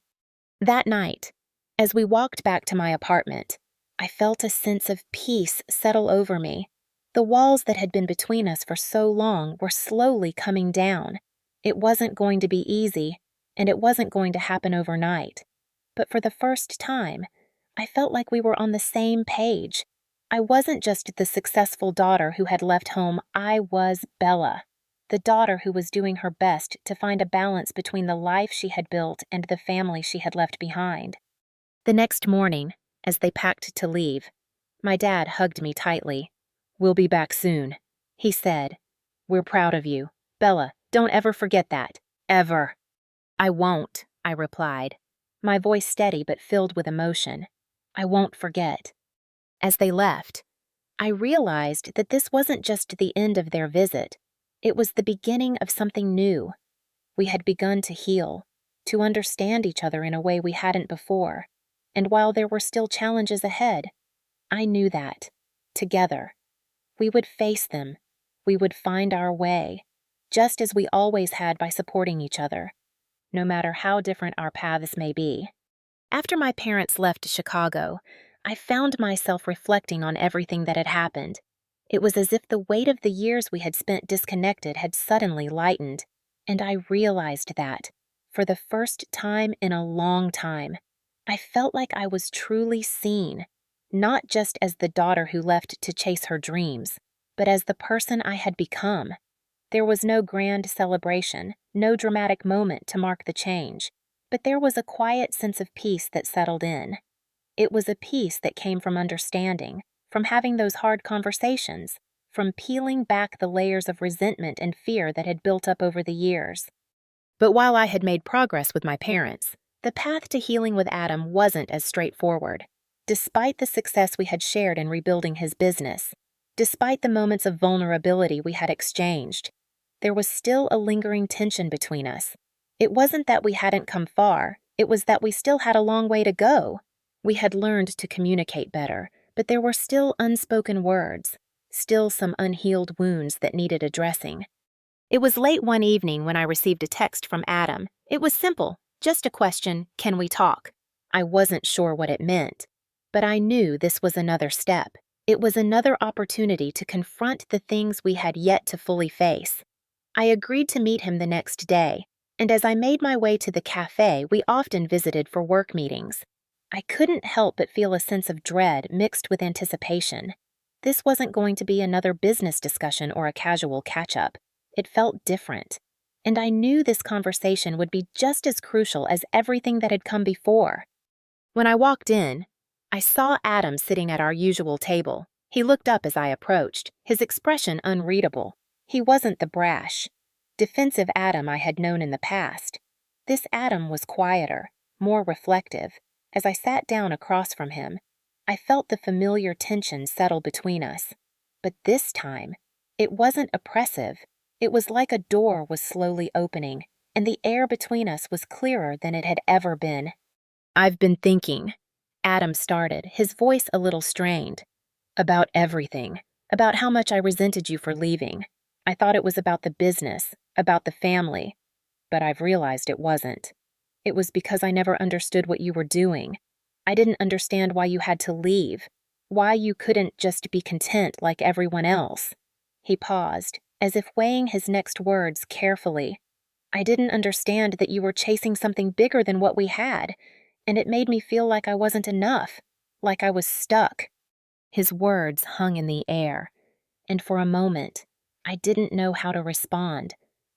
That night, as we walked back to my apartment, I felt a sense of peace settle over me. The walls that had been between us for so long were slowly coming down. It wasn't going to be easy, and it wasn't going to happen overnight. But for the first time, I felt like we were on the same page. I wasn't just the successful daughter who had left home, I was Bella, the daughter who was doing her best to find a balance between the life she had built and the family she had left behind. The next morning, as they packed to leave, my dad hugged me tightly. "We'll be back soon," he said. "We're proud of you. Bella, don't ever forget that. Ever." "I won't," I replied, my voice steady but filled with emotion. "I won't forget." As they left, I realized that this wasn't just the end of their visit. It was the beginning of something new. We had begun to heal, to understand each other in a way we hadn't before. And while there were still challenges ahead, I knew that, together, we would face them. We would find our way, just as we always had by supporting each other, no matter how different our paths may be. After my parents left Chicago, I found myself reflecting on everything that had happened. It was as if the weight of the years we had spent disconnected had suddenly lightened, and I realized that, for the first time in a long time, I felt like I was truly seen, not just as the daughter who left to chase her dreams, but as the person I had become. There was no grand celebration, no dramatic moment to mark the change, but there was a quiet sense of peace that settled in. It was a peace that came from understanding, from having those hard conversations, from peeling back the layers of resentment and fear that had built up over the years. But while I had made progress with my parents, the path to healing with Adam wasn't as straightforward. Despite the success we had shared in rebuilding his business, despite the moments of vulnerability we had exchanged, there was still a lingering tension between us. It wasn't that we hadn't come far, it was that we still had a long way to go. We had learned to communicate better, but there were still unspoken words, still some unhealed wounds that needed addressing. It was late one evening when I received a text from Adam. It was simple, just a question, "Can we talk?" I wasn't sure what it meant, but I knew this was another step. It was another opportunity to confront the things we had yet to fully face. I agreed to meet him the next day, and as I made my way to the cafe we often visited for work meetings, I couldn't help but feel a sense of dread mixed with anticipation. This wasn't going to be another business discussion or a casual catch-up. It felt different, and I knew this conversation would be just as crucial as everything that had come before. When I walked in, I saw Adam sitting at our usual table. He looked up as I approached, his expression unreadable. He wasn't the brash, defensive Adam I had known in the past. This Adam was quieter, more reflective. As I sat down across from him, I felt the familiar tension settle between us. But this time, it wasn't oppressive. It was like a door was slowly opening, and the air between us was clearer than it had ever been. "I've been thinking," Adam started, his voice a little strained, "about everything, about how much I resented you for leaving. I thought it was about the business, about the family, but I've realized it wasn't. It was because I never understood what you were doing. I didn't understand why you had to leave, why you couldn't just be content like everyone else." He paused, as if weighing his next words carefully. "I didn't understand that you were chasing something bigger than what we had, and it made me feel like I wasn't enough, like I was stuck." His words hung in the air, and for a moment, I didn't know how to respond.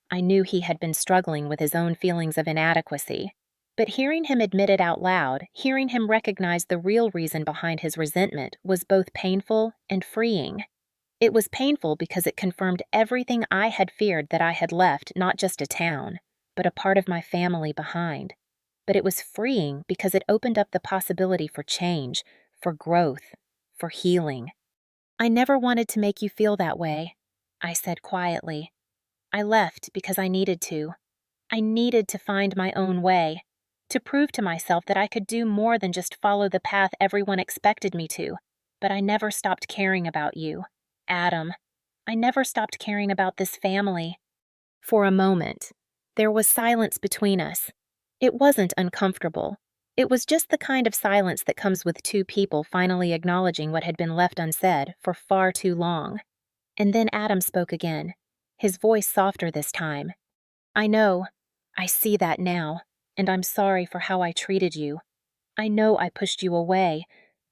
I knew he had been struggling with his own feelings of inadequacy. But hearing him admit it out loud, hearing him recognize the real reason behind his resentment, was both painful and freeing. It was painful because it confirmed everything I had feared, that I had left not just a town, but a part of my family behind. But it was freeing because it opened up the possibility for change, for growth, for healing. "I never wanted to make you feel that way," I said quietly. "I left because I needed to. I needed to find my own way, to prove to myself that I could do more than just follow the path everyone expected me to. But I never stopped caring about you, Adam. I never stopped caring about this family." For a moment, there was silence between us. It wasn't uncomfortable. It was just the kind of silence that comes with two people finally acknowledging what had been left unsaid for far too long. And then Adam spoke again, his voice softer this time. "I know. I see that now. And I'm sorry for how I treated you. I know I pushed you away.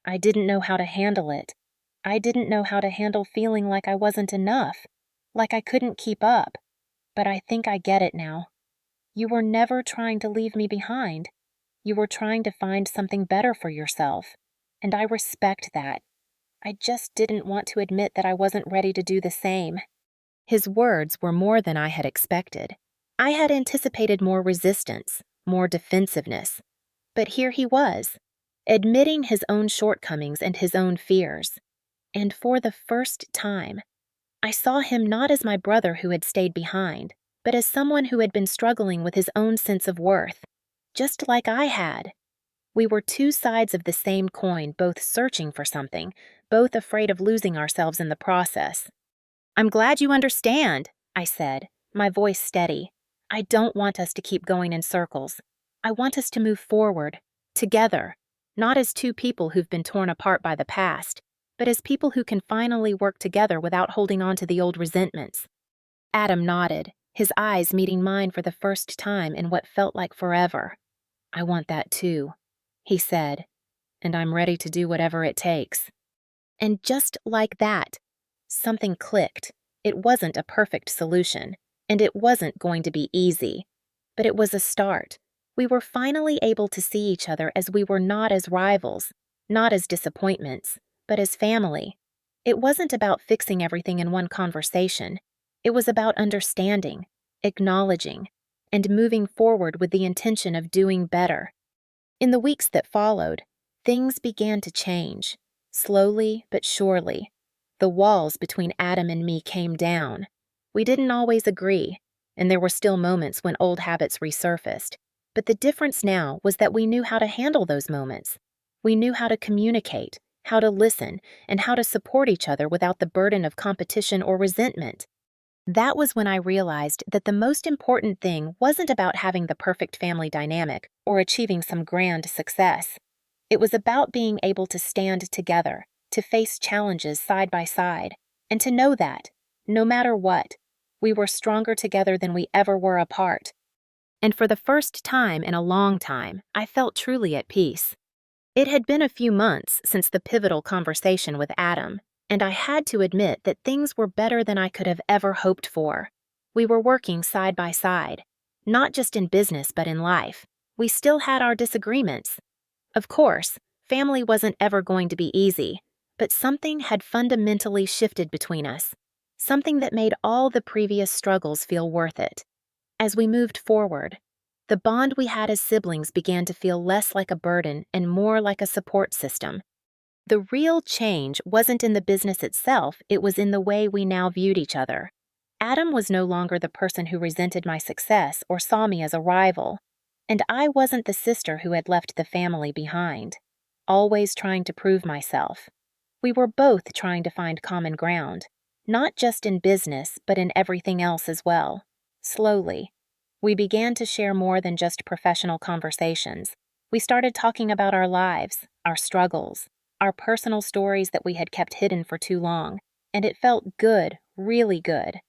I didn't know how to handle it. I didn't know how to handle feeling like I wasn't enough, like I couldn't keep up. But I think I get it now. You were never trying to leave me behind. You were trying to find something better for yourself. And I respect that. I just didn't want to admit that I wasn't ready to do the same." His words were more than I had expected. I had anticipated more resistance, more defensiveness. But here he was, admitting his own shortcomings and his own fears. And for the first time, I saw him not as my brother who had stayed behind, but as someone who had been struggling with his own sense of worth, just like I had. We were two sides of the same coin, both searching for something, both afraid of losing ourselves in the process. "I'm glad you understand," I said, my voice steady. "I don't want us to keep going in circles. I want us to move forward, together, not as two people who've been torn apart by the past, but as people who can finally work together without holding on to the old resentments." Adam nodded, his eyes meeting mine for the first time in what felt like forever. "I want that too," he said, "and I'm ready to do whatever it takes." And just like that, something clicked. It wasn't a perfect solution, and it wasn't going to be easy. But it was a start. We were finally able to see each other as we were, not as rivals, not as disappointments, but as family. It wasn't about fixing everything in one conversation. It was about understanding, acknowledging, and moving forward with the intention of doing better. In the weeks that followed, things began to change, slowly but surely. The walls between Adam and me came down. We didn't always agree, and there were still moments when old habits resurfaced. But the difference now was that we knew how to handle those moments. We knew how to communicate, how to listen, and how to support each other without the burden of competition or resentment. That was when I realized that the most important thing wasn't about having the perfect family dynamic or achieving some grand success. It was about being able to stand together, to face challenges side by side, and to know that, no matter what, we were stronger together than we ever were apart. And for the first time in a long time, I felt truly at peace. It had been a few months since the pivotal conversation with Adam, and I had to admit that things were better than I could have ever hoped for. We were working side by side, not just in business but in life. We still had our disagreements. Of course, Family wasn't ever going to be easy, but something had fundamentally shifted between us, something that made all the previous struggles feel worth it. As we moved forward, the bond we had as siblings began to feel less like a burden and more like a support system. The real change wasn't in the business itself, it was in the way we now viewed each other. Adam was no longer the person who resented my success or saw me as a rival, and I wasn't the sister who had left the family behind, always trying to prove myself. We were both trying to find common ground, not just in business, but in everything else as well. Slowly, we began to share more than just professional conversations. We started talking about our lives, our struggles, our personal stories that we had kept hidden for too long, and it felt good, really good.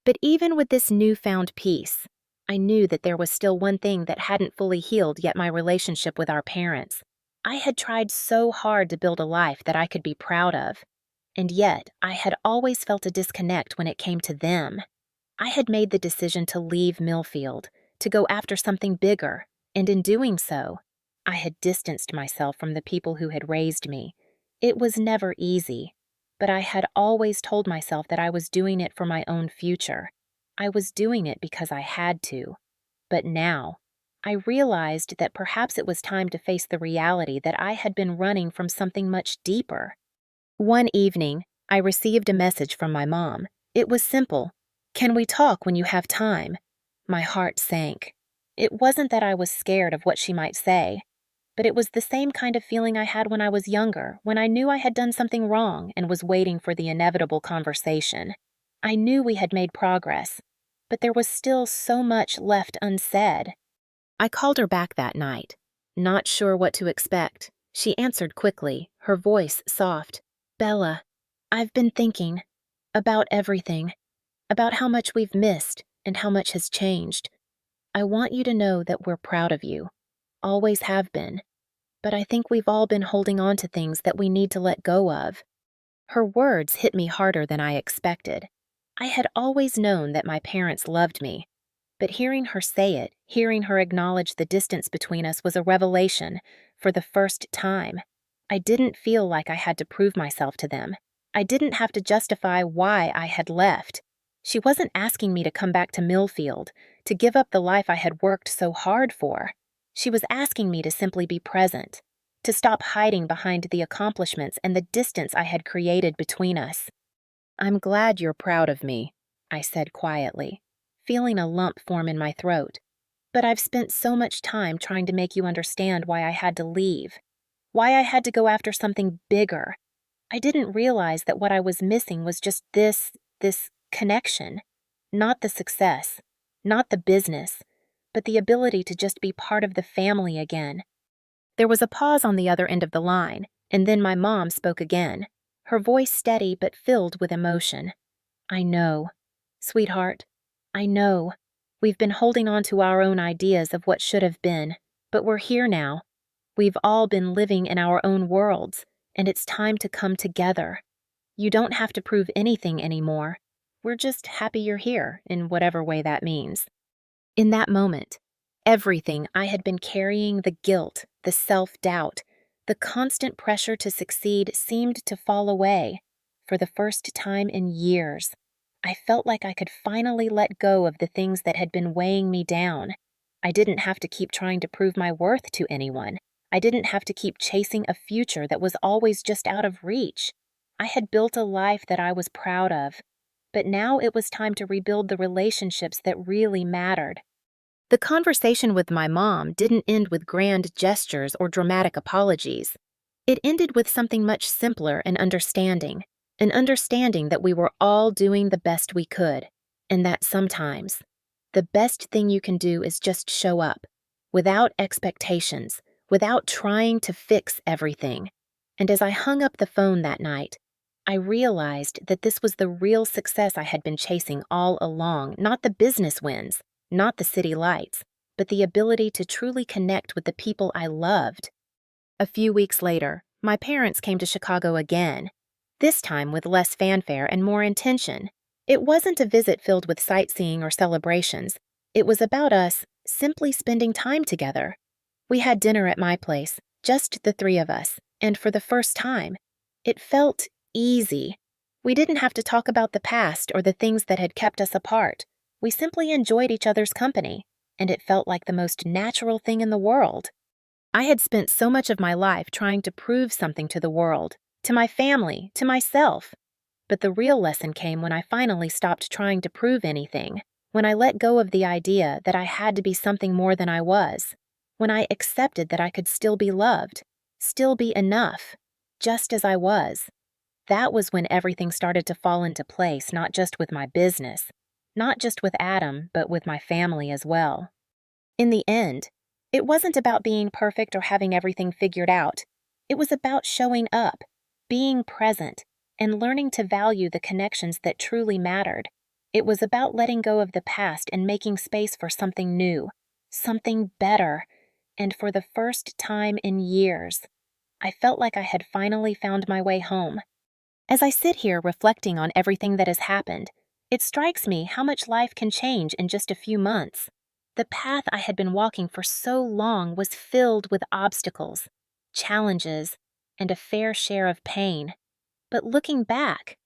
But even with this newfound peace, I knew that there was still one thing that hadn't fully healed yet: my relationship with our parents. I had tried so hard to build a life that I could be proud of, and yet I had always felt a disconnect when it came to them. I had made the decision to leave Millfield, to go after something bigger, and in doing so, I had distanced myself from the people who had raised me. It was never easy, but I had always told myself that I was doing it for my own future. I was doing it because I had to. But now, I realized that perhaps it was time to face the reality that I had been running from something much deeper. One evening, I received a message from my mom. It was simple: "Can we talk when you have time?" My heart sank. It wasn't that I was scared of what she might say, but it was the same kind of feeling I had when I was younger, when I knew I had done something wrong and was waiting for the inevitable conversation. I knew we had made progress, but there was still so much left unsaid. I called her back that night, not sure what to expect. She answered quickly, her voice soft. "Bella, I've been thinking about everything, about how much we've missed and how much has changed. I want you to know that we're proud of you, always have been, but I think we've all been holding on to things that we need to let go of." Her words hit me harder than I expected. I had always known that my parents loved me, but hearing her say it, hearing her acknowledge the distance between us, was a revelation for the first time. I didn't feel like I had to prove myself to them. I didn't have to justify why I had left. She wasn't asking me to come back to Millfield, to give up the life I had worked so hard for. She was asking me to simply be present, to stop hiding behind the accomplishments and the distance I had created between us. "I'm glad you're proud of me," I said quietly, feeling a lump form in my throat. "But I've spent so much time trying to make you understand why I had to leave, why I had to go after something bigger. I didn't realize that what I was missing was just this connection, not the success, not the business, but the ability to just be part of the family again." There was a pause on the other end of the line, and then my mom spoke again, her voice steady but filled with emotion. "I know, sweetheart, I know. We've been holding on to our own ideas of what should have been, but we're here now. We've all been living in our own worlds, and it's time to come together. You don't have to prove anything anymore. We're just happy you're here, in whatever way that means." In that moment, everything I had been carrying, the guilt, the self-doubt, the constant pressure to succeed, seemed to fall away. For the first time in years, I felt like I could finally let go of the things that had been weighing me down. I didn't have to keep trying to prove my worth to anyone. I didn't have to keep chasing a future that was always just out of reach. I had built a life that I was proud of, but now it was time to rebuild the relationships that really mattered. The conversation with my mom didn't end with grand gestures or dramatic apologies. It ended with something much simpler and understanding, an understanding that we were all doing the best we could, and that sometimes the best thing you can do is just show up, without expectations, without trying to fix everything. And as I hung up the phone that night, I realized that this was the real success I had been chasing all along, not the business wins, not the city lights, but the ability to truly connect with the people I loved. A few weeks later, my parents came to Chicago again, this time with less fanfare and more intention. It wasn't a visit filled with sightseeing or celebrations. It was about us simply spending time together. We had dinner at my place, Just the three of us, and for the first time, it felt easy. We didn't have to talk about the past or the things that had kept us apart. We simply enjoyed each other's company, and it felt like the most natural thing in the world. I had spent so much of my life trying to prove something to the world, to my family, to myself. But the real lesson came when I finally stopped trying to prove anything, when I let go of the idea that I had to be something more than I was, when I accepted that I could still be loved, still be enough, just as I was. That was when everything started to fall into place, not just with my business, not just with Adam, but with my family as well. In the end, it wasn't about being perfect or having everything figured out. It was about showing up, being present, and learning to value the connections that truly mattered. It was about letting go of the past and making space for something new, something better. And for the first time in years, I felt like I had finally found my way home. As I sit here reflecting on everything that has happened, it strikes me how much life can change in just a few months. The path I had been walking for so long was filled with obstacles, challenges, and a fair share of pain. But looking back,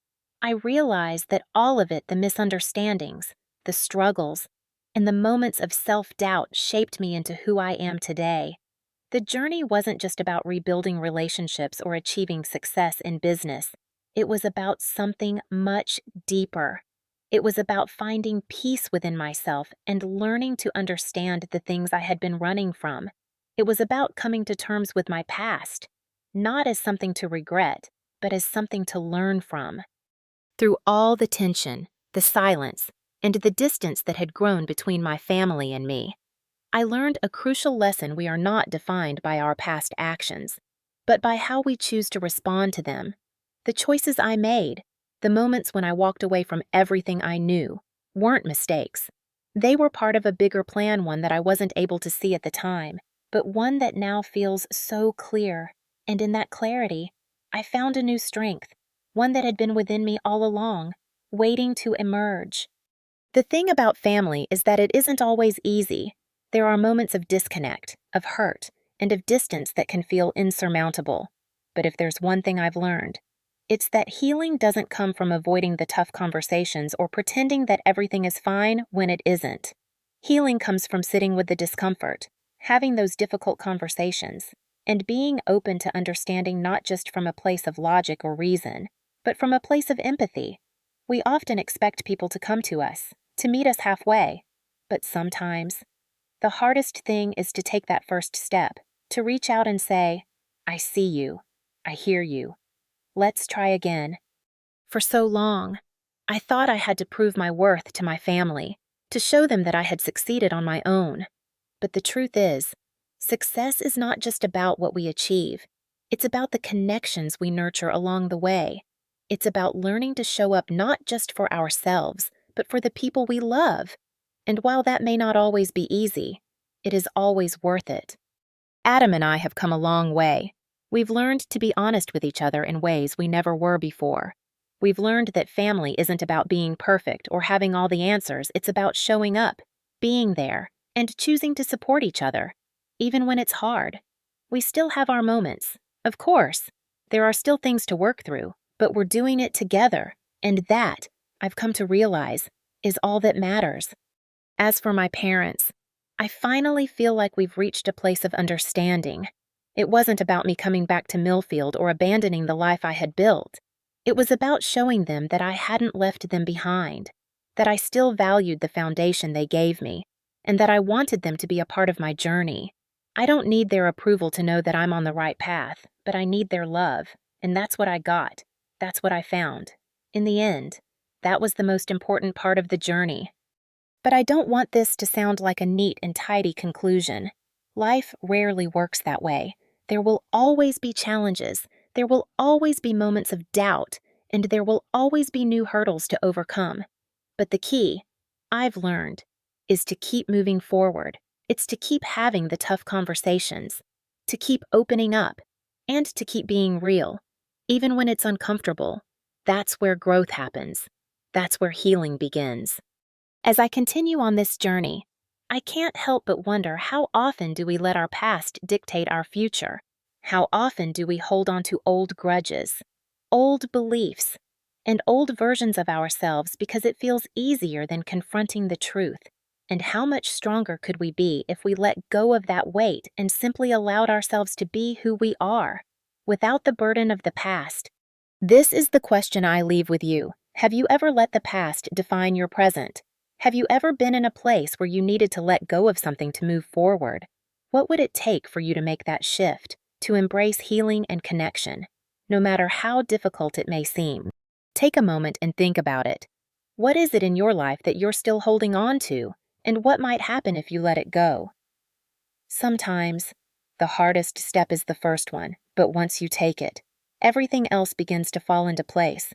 I realized that all of it, the misunderstandings, the struggles, and the moments of self-doubt shaped me into who I am today. The journey wasn't just about rebuilding relationships or achieving success in business. It was about something much deeper. It was about finding peace within myself and learning to understand the things I had been running from. It was about coming to terms with my past, not as something to regret, but as something to learn from. Through all the tension, the silence, and the distance that had grown between my family and me, I learned a crucial lesson: we are not defined by our past actions, but by how we choose to respond to them. The choices I made, the moments when I walked away from everything I knew, weren't mistakes. They were part of a bigger plan, one that I wasn't able to see at the time, but one that now feels so clear. And in that clarity, I found a new strength, one that had been within me all along, waiting to emerge. The thing about family is that it isn't always easy. There are moments of disconnect, of hurt, and of distance that can feel insurmountable. But if there's one thing I've learned, it's that healing doesn't come from avoiding the tough conversations or pretending that everything is fine when it isn't. Healing comes from sitting with the discomfort, having those difficult conversations, and being open to understanding not just from a place of logic or reason, but from a place of empathy. We often expect people to come to us, to meet us halfway, but sometimes the hardest thing is to take that first step, to reach out and say, "I see you, I hear you. Let's try again." For so long, I thought I had to prove my worth to my family, to show them that I had succeeded on my own. But the truth is, success is not just about what we achieve. It's about the connections we nurture along the way. It's about learning to show up not just for ourselves, but for the people we love. And while that may not always be easy, it is always worth it. Adam and I have come a long way. We've learned to be honest with each other in ways we never were before. We've learned that family isn't about being perfect or having all the answers. It's about showing up, being there, and choosing to support each other, even when it's hard. We still have our moments. Of course, there are still things to work through, but we're doing it together, and that, I've come to realize, is all that matters. As for my parents, I finally feel like we've reached a place of understanding. It wasn't about me coming back to Millfield or abandoning the life I had built. It was about showing them that I hadn't left them behind, that I still valued the foundation they gave me, and that I wanted them to be a part of my journey. I don't need their approval to know that I'm on the right path, but I need their love, and that's what I got. That's what I found. In the end, that was the most important part of the journey. But I don't want this to sound like a neat and tidy conclusion. Life rarely works that way. There will always be challenges. There will always be moments of doubt, and there will always be new hurdles to overcome. But the key, I've learned, is to keep moving forward. It's to keep having the tough conversations, to keep opening up, and to keep being real. Even when it's uncomfortable, that's where growth happens. That's where healing begins. As I continue on this journey, I can't help but wonder, how often do we let our past dictate our future? How often do we hold on to old grudges, old beliefs, and old versions of ourselves because it feels easier than confronting the truth? And how much stronger could we be if we let go of that weight and simply allowed ourselves to be who we are, without the burden of the past? This is the question I leave with you. Have you ever let the past define your present? Have you ever been in a place where you needed to let go of something to move forward? What would it take for you to make that shift, to embrace healing and connection, no matter how difficult it may seem? Take a moment and think about it. What is it in your life that you're still holding on to, and what might happen if you let it go? Sometimes, the hardest step is the first one, but once you take it, everything else begins to fall into place.